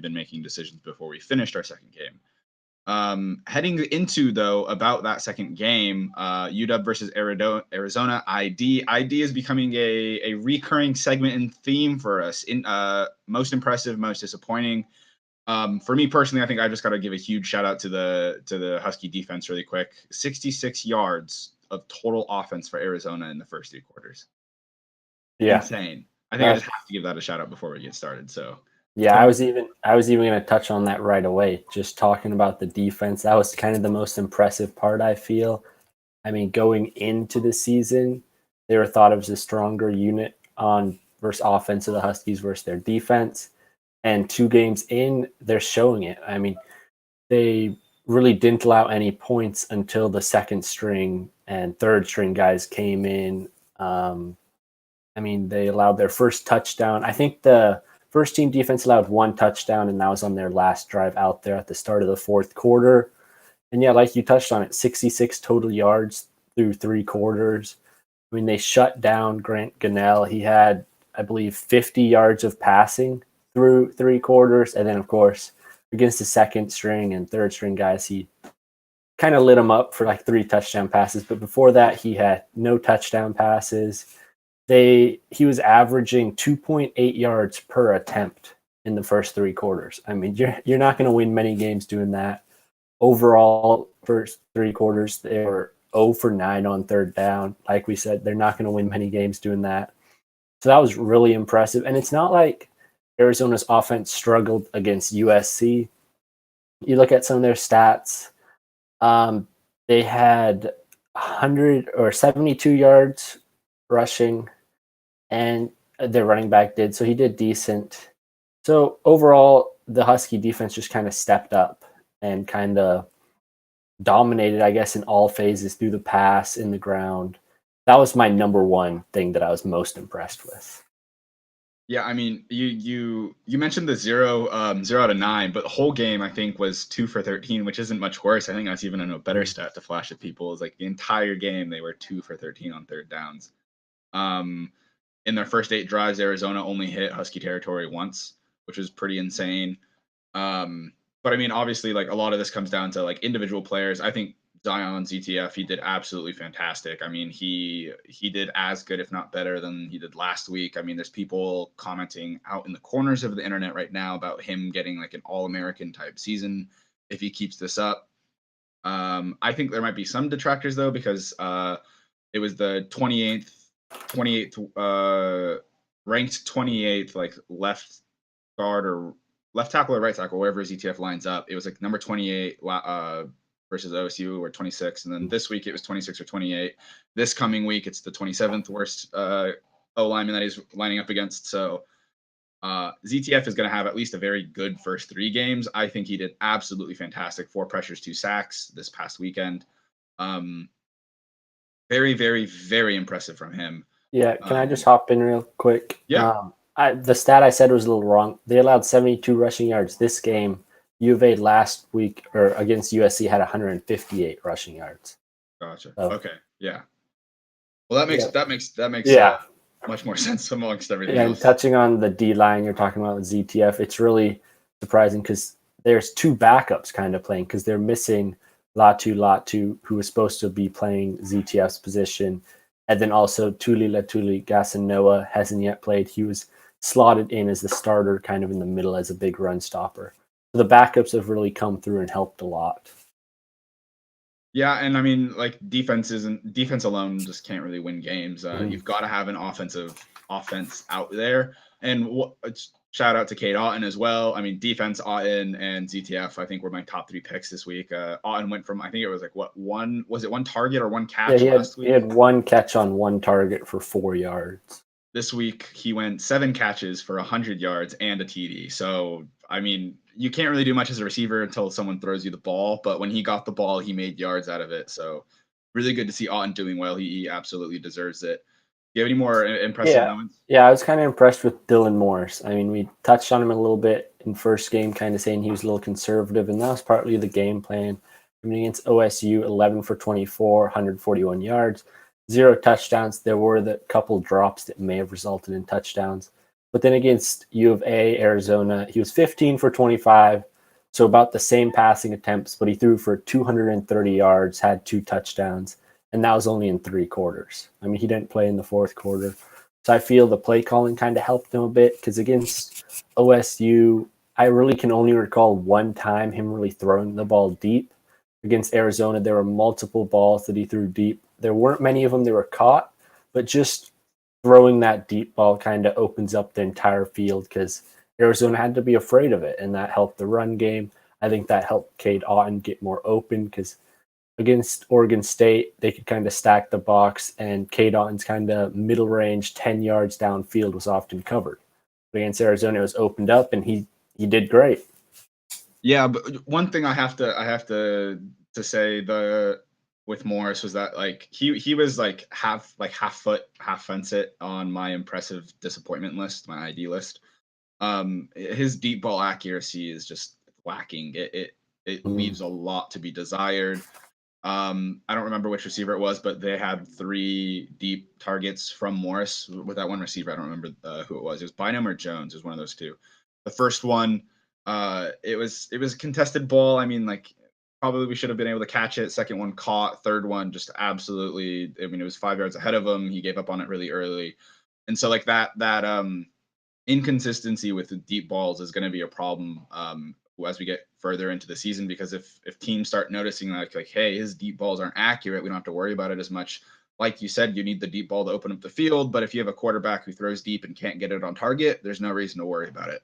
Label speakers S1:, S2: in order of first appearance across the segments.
S1: been making decisions before we finished our second game. Heading into, though, about that second game, UW versus Arizona, ID is becoming a recurring segment and theme for us. In most impressive, most disappointing. For me personally, I think I just got to give a huge shout out to the Husky defense really quick. 66 yards of total offense for Arizona in the first 3 quarters.
S2: Yeah,
S1: insane. I think I just have to give that a shout out before we get started. So.
S2: Yeah, I was even going to touch on that right away. Just talking about the defense, that was kind of the most impressive part, I feel. I mean, going into the season, they were thought of as a stronger unit on versus offense of the Huskies versus their defense. And 2 games in, they're showing it. I mean, they really didn't allow any points until the second string and third string guys came in. I mean, they allowed their first touchdown. I think the first team defense allowed 1 touchdown, and that was on their last drive out there at the start of the fourth quarter. And yeah, like you touched on it, 66 total yards through 3 quarters. I mean, they shut down Grant Gunnell. He had, I believe, 50 yards of passing through 3 quarters. And then, of course, against the second string and third string guys, he kind of lit them up for like 3 touchdown passes. But before that, he had no touchdown passes. He was averaging 2.8 yards per attempt in the first 3 quarters. I mean, you're not going to win many games doing that. Overall, first 3 quarters, they were 0 for 9 on third down. Like we said, they're not going to win many games doing that. So that was really impressive. And it's not like Arizona's offense struggled against USC. You look at some of their stats. They had 100 or 72 yards rushing, and their running back did. So he did decent. So overall, the Husky defense just kind of stepped up and kind of dominated, I guess, in all phases through the pass, in the ground. That was my number one thing that I was most impressed with.
S1: Yeah, I mean, you mentioned the 0 out of 9, but the whole game I think was 2 for 13, which isn't much worse. I think that's even a better stat to flash at people. Is like the entire game they were 2 for 13 on third downs. In their first 8 drives, Arizona only hit Husky territory once, which was pretty insane. But I mean, obviously, like a lot of this comes down to like individual players. I think Zion ZTF, he did absolutely fantastic. I mean, he did as good, if not better, than he did last week. I mean, there's people commenting out in the corners of the internet right now about him getting like an All-American type season if he keeps this up. I think there might be some detractors though, because it was the 28th ranked 28th like left guard or left tackle or right tackle, wherever ZTF lines up. It was like number 28 versus OSU or 26, and then this week it was 26 or 28. This coming week it's the 27th worst O lineman that he's lining up against. So ZTF is going to have at least a very good first 3 games. I think he did absolutely fantastic. 4 pressures, 2 sacks this past weekend. Very, very, very impressive from him.
S2: Yeah, can I just hop in real quick?
S1: Yeah.
S2: The stat I said was a little wrong. They allowed 72 rushing yards this game. UofA last week or against USC had 158 rushing yards.
S1: Gotcha. So, okay. Yeah. Well, that makes much more sense amongst everything else.
S2: And touching on the D line you're talking about with ZTF, it's really surprising because there's 2 backups kind of playing because they're missing Latu, who was supposed to be playing ZTF's position. And then also Tuli Gasanoa hasn't yet played. He was slotted in as the starter kind of in the middle as a big run stopper. So the backups have really come through and helped a lot.
S1: Yeah, and I mean, like defense alone just can't really win games. You've got to have an offense out there. And shout out to Kate Otten as well. I mean, defense, Otten and ZTF, I think were my top 3 picks this week. Otten went from, I think it was like one target or 1 catch last week?
S2: He had 1 catch on 1 target for 4 yards.
S1: This week he went 7 catches for 100 yards and a TD. So I mean, you can't really do much as a receiver until someone throws you the ball. But when he got the ball, he made yards out of it. So really good to see Otten doing well. He absolutely deserves it. Do you have any more impressive moments?
S2: Yeah, I was kind of impressed with Dylan Morris. I mean, we touched on him a little bit in first game, kind of saying he was a little conservative, and that was partly the game plan. I mean, against OSU, 11 for 24, 141 yards, 0 touchdowns. There were the couple drops that may have resulted in touchdowns. But then against U of A, Arizona, he was 15 for 25, so about the same passing attempts, but he threw for 230 yards, had 2 touchdowns, and that was only in 3 quarters. I mean, he didn't play in the fourth quarter. So I feel the play calling kind of helped him a bit because against OSU, I really can only recall one time him really throwing the ball deep. Against Arizona, there were multiple balls that he threw deep. There weren't many of them that were caught, but just throwing that deep ball kind of opens up the entire field because Arizona had to be afraid of it, and that helped the run game. I think that helped Cade Otton get more open because against Oregon State, they could kind of stack the box, and Cade Otton's kind of middle range, 10 yards downfield was often covered. But against Arizona, it was opened up, and he did great.
S1: Yeah, but one thing I have to say with Morris was that like he was like half foot, half fence it on my impressive disappointment list, my ID list. His deep ball accuracy is just lacking. It
S2: Mm.
S1: leaves a lot to be desired. I don't remember which receiver it was, but they had 3 deep targets from Morris with that one receiver. I don't remember who it was. It was Bynum or Jones. It was one of those two. The first one, it was a contested ball. I mean, like probably we should have been able to catch it. Second one caught. Third one just absolutely. I mean, it was 5 yards ahead of him. He gave up on it really early, and so like that inconsistency with the deep balls is going to be a problem as we get further into the season, because if teams start noticing like hey, his deep balls aren't accurate, we don't have to worry about it as much. Like you said, you need the deep ball to open up the field, but if you have a quarterback who throws deep and can't get it on target, there's no reason to worry about it.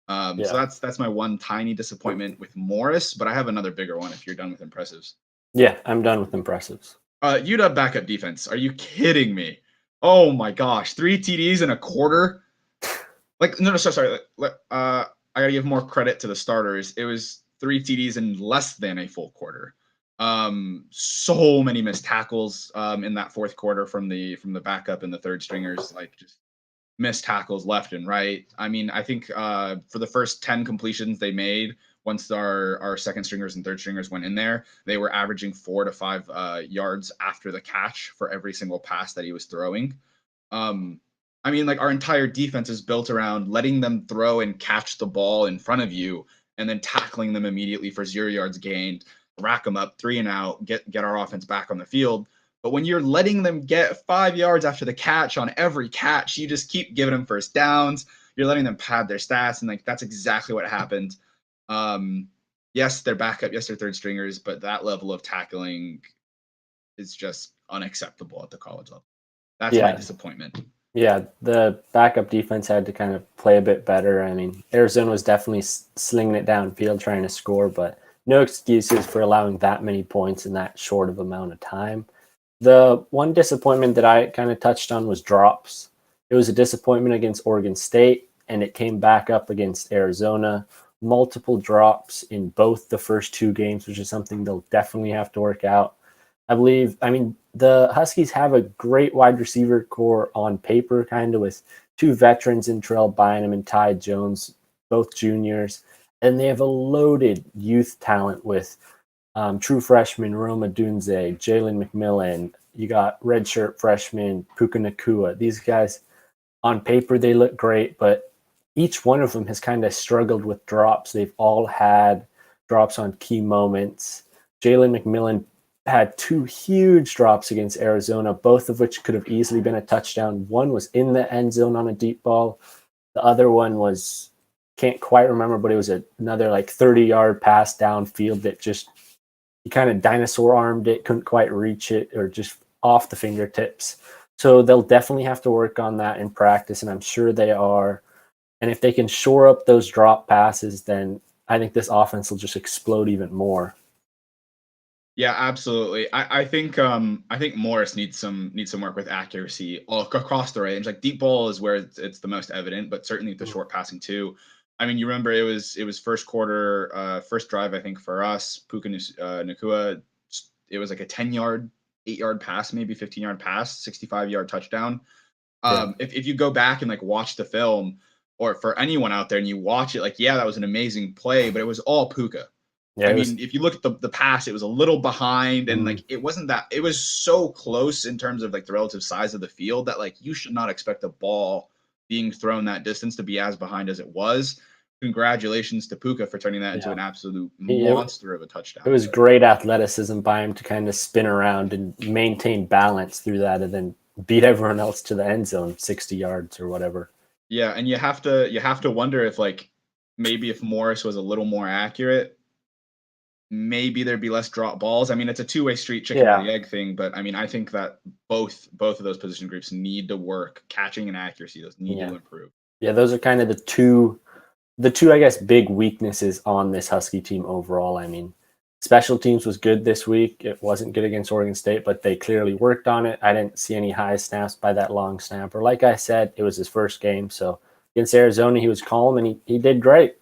S1: So
S2: Yeah.
S1: that's my one tiny disappointment with Morris, but I have another bigger one if you're done with impressives.
S2: Yeah, I'm done with impressives.
S1: UW backup defense. Are you kidding me? Oh my gosh, 3 TDs in a quarter. Like no, sorry. I gotta give more credit to the starters. It was 3 TDs in less than a full quarter. So many missed tackles in that fourth quarter from the backup and the third stringers, like just missed tackles left and right. I mean, I think for the first 10 completions they made, once our second stringers and third stringers went in there, they were averaging 4 to 5 yards after the catch for every single pass that he was throwing. Um, I mean, like our entire defense is built around letting them throw and catch the ball in front of you, and then tackling them immediately for 0 yards gained, rack them up, 3 and out, get our offense back on the field. But when you're letting them get 5 yards after the catch on every catch, you just keep giving them first downs. You're letting them pad their stats, and like that's exactly what happened. Um, yes, they're backup, yes, they're third stringers, but that level of tackling is just unacceptable at the college level. That's my
S2: Yeah,
S1: disappointment.
S2: yeah, the backup defense had to kind of play a bit better. I mean, Arizona was definitely slinging it downfield trying to score, but no excuses for allowing that many points in that short of amount of time. The one disappointment that I kind of touched on was drops. It was a disappointment against Oregon State, and it came back up against Arizona. Multiple drops in both the first 2 games, which is something they'll definitely have to work out. I mean, the Huskies have a great wide receiver core on paper, kind of with 2 veterans in Terrell Bynum and Ty Jones, both juniors. And they have a loaded youth talent with true freshman Roma Dunze, Jalen McMillan. You got redshirt freshman Puka Nakua. These guys, on paper, they look great, but each one of them has kind of struggled with drops. They've all had drops on key moments. Jalen McMillan had 2 huge drops against Arizona, both of which could have easily been a touchdown. One was in the end zone on a deep ball. The other one was, can't quite remember, but it was another like 30-yard pass downfield that just, he kind of dinosaur armed it, couldn't quite reach it, or just off the fingertips. So they'll definitely have to work on that in practice, and I'm sure they are. And if they can shore up those drop passes, then I think this offense will just explode even more.
S1: Yeah, absolutely. I think Morris needs some work with accuracy all across the range. Like deep ball is where it's the most evident, but certainly the short passing too. I mean, you remember it was first quarter, first drive, I think for us, Puka Nakua. It was like a 10 yard, 8 yard pass, maybe 15 yard pass, 65 yard touchdown.
S2: Yeah.
S1: If you go back and like watch the film, or for anyone out there and you watch it, like yeah, that was an amazing play, but it was all Puka.
S2: Yeah,
S1: I
S2: it was.
S1: mean, if you look at the pass, it was a little behind, and
S2: Mm,
S1: like it wasn't that. It was so close in terms of like the relative size of the field that like you should not expect a ball being thrown that distance to be as behind as it was. Congratulations to Puka for turning that into an absolute monster of a touchdown.
S2: It was great athleticism by him to kind of spin around and maintain balance through that, and then beat everyone else to the end zone 60 yards or whatever.
S1: Yeah, and you have to wonder if, like, maybe if Morris was a little more accurate, maybe there'd be less drop balls. I mean, it's a two-way street, chicken or the egg thing, but I mean, I think that both of those position groups need to work. Catching and accuracy, those need to improve.
S2: Yeah, those are kind of the two, I guess, big weaknesses on this Husky team overall. I mean, special teams was good this week. It wasn't good against Oregon State, but they clearly worked on it. I didn't see any high snaps by that long snapper. Like I said, it was his first game, so against Arizona, he was calm and he did great.